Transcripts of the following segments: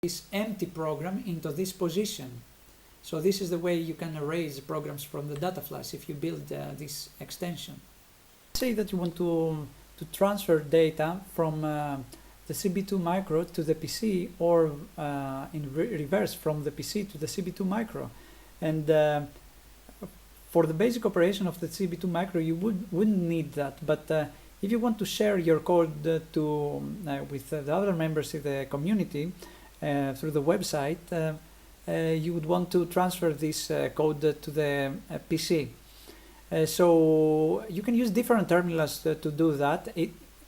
this empty program into this position. So this is the way you can erase programs from the data flash if you build this extension. Say that you want to transfer data from the CB2 micro to the PC, or in reverse from the PC to the CB2 micro. And for the basic operation of the CB2 micro, you wouldn't need that. But if you want to share your code with the other members of the community through the website, you would want to transfer this code to the PC. So you can use different terminals to do that.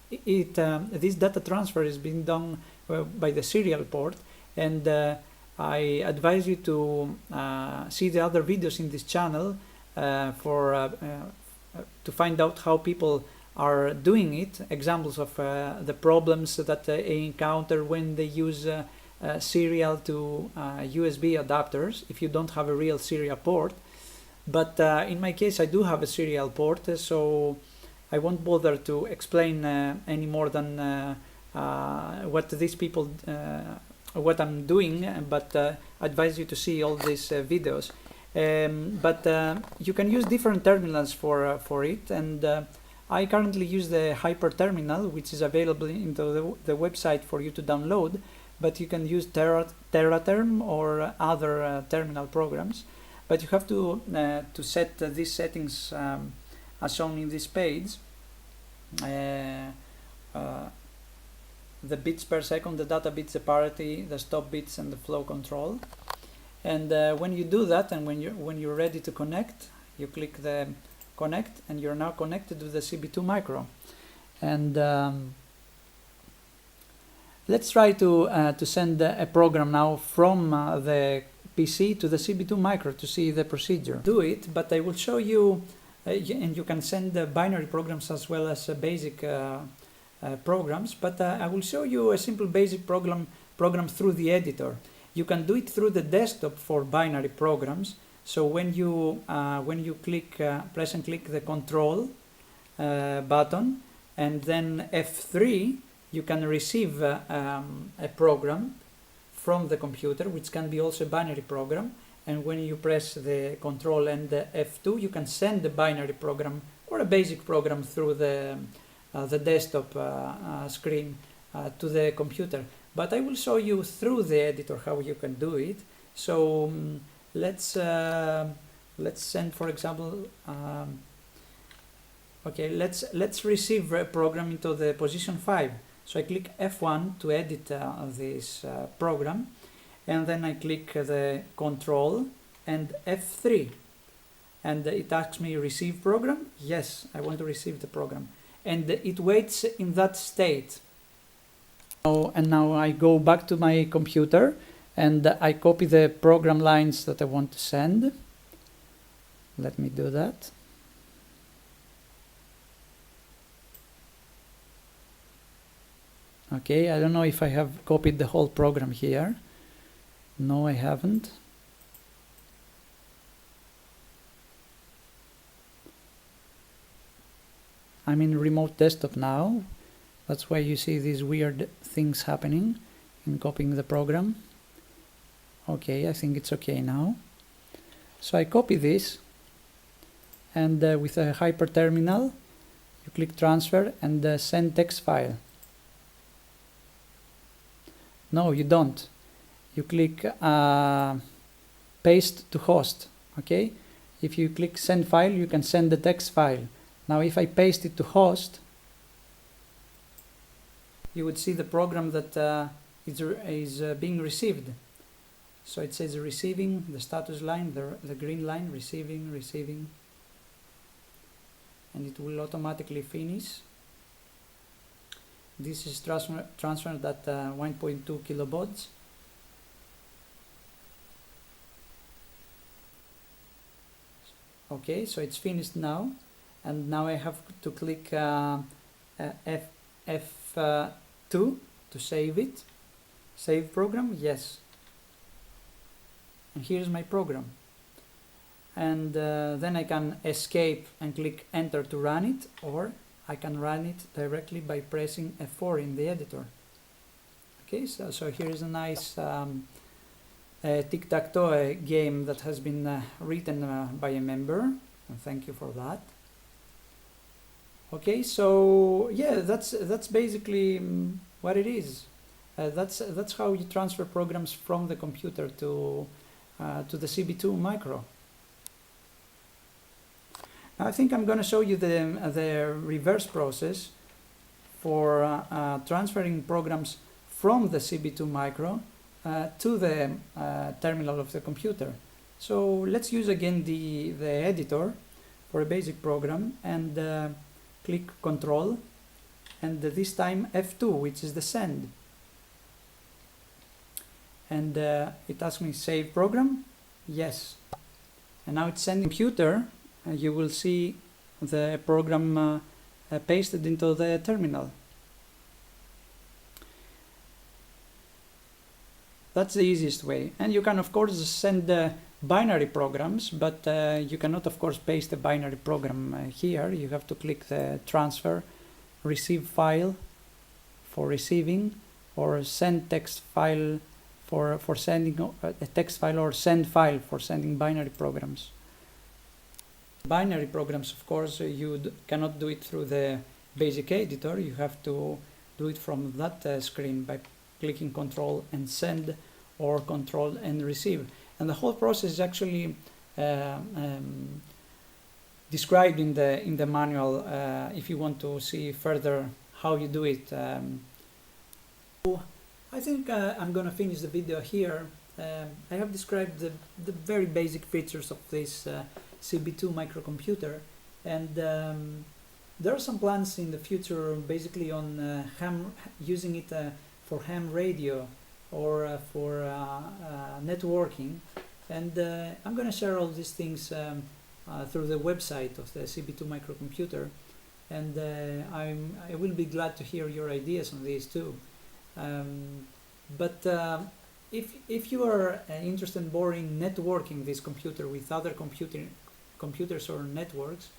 This data transfer is being done by the serial port, and I advise you to see the other videos in this channel to find out how people are doing it, examples of the problems that they encounter when they use serial to USB adapters if you don't have a real serial port. But in my case, I do have a serial port, so I won't bother to explain any more than what these people, what I'm doing, but advise you to see all these videos. But you can use different terminals for it, and I currently use the Hyper Terminal, which is available into the website for you to download. But you can use Teraterm or other terminal programs. But you have to set these settings as shown in this page. The bits per second, the data bits, the parity, the stop bits, and the flow control. And when you do that, and when you're ready to connect, you click the connect, and you're now connected to the CB2 micro. And let's try to send a program now from the PC to the CB2 micro to see the procedure. Do it, but I will show you, and you can send binary programs as well as basic programs, but I will show you a simple basic program through the editor. You can do it through the desktop for binary programs. So when you press and click the control button and then F3, you can receive a program from the computer, which can be also a binary program. And when you press the control and the F2, you can send the binary program or a basic program through the desktop screen to the computer. But I will show you through the editor how you can do it. So let's send, for example, okay, let's receive a program into the position 5. So I click F1 to edit this program, and then I click the control and F3, and it asks me receive program. Yes, I want to receive the program, and it waits in that state. And now I go back to my computer and I copy the program lines that I want to send. Let me do that. Okay, I don't know if I have copied the whole program here. No, I haven't. I'm in remote desktop now. That's why you see these weird things happening in copying the program. Okay, I think it's okay now. So I copy this, and with a Hyper Terminal, you click transfer and send text file. No, you don't. You click paste to host. Okay, if you click send file, you can send the text file. Now if I paste it to host, you would see the program that is being received. So it says receiving, the status line, the green line, receiving, and it will automatically finish. This is transferred at 1.2 kilobaud. Okay, so it's finished now, and now I have to click F2 to save it. Save program, yes. And here's my program. And then I can escape and click enter to run it, or I can run it directly by pressing F4 in the editor. Okay, so here is a nice tic-tac-toe game that has been written by a member, and thank you for that. Okay, so yeah, that's basically what it is. That's how you transfer programs from the computer to the CB2 micro. Now I think I'm going to show you the reverse process for transferring programs from the CB2 micro to the terminal of the computer. So let's use again the editor for a basic program, and click Control, and this time F2, which is the send. And it asks me save program. Yes. And now it's sending computer. You will see the program pasted into the terminal. That's the easiest way. And you can of course send binary programs, but you cannot of course paste a binary program here. You have to click the transfer, receive file for receiving, or send text file for sending a text file, or send file for sending binary programs. Binary programs, of course, you cannot do it through the basic editor. You have to do it from that screen by clicking Control and Send, or Control and Receive. And the whole process is actually described in the manual if you want to see further how you do it. I think I'm going to finish the video here. I have described the very basic features of this CB2 microcomputer, and there are some plans in the future basically on using it for ham radio or for networking, and I'm going to share all these things through the website of the CB2 microcomputer, and I will be glad to hear your ideas on these too. But if you are interested more in networking this computer with other computers or networks,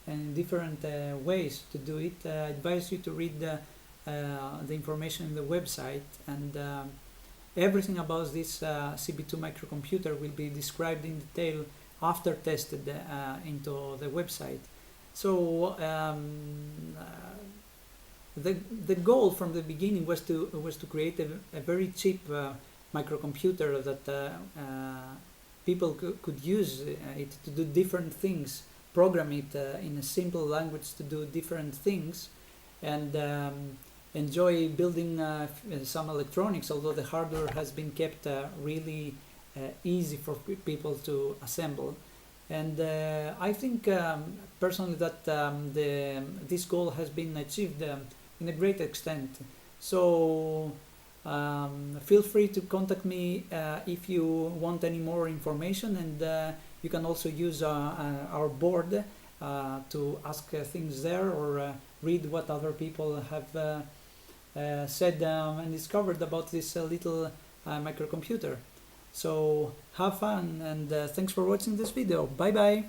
and different ways to do it, I advise you to read the information in the website, and everything about this CB2 microcomputer will be described in detail after tested into the website. So the goal from the beginning was to create a very cheap microcomputer that people could use it to do different things, program it in a simple language to do different things, and enjoy building some electronics, although the hardware has been kept really easy for people to assemble. And I think personally that this goal has been achieved in a great extent. So feel free to contact me if you want any more information, and you can also use our board to ask things there, or read what other people have said and discovered about this little microcomputer. So have fun, and thanks for watching this video. Bye bye.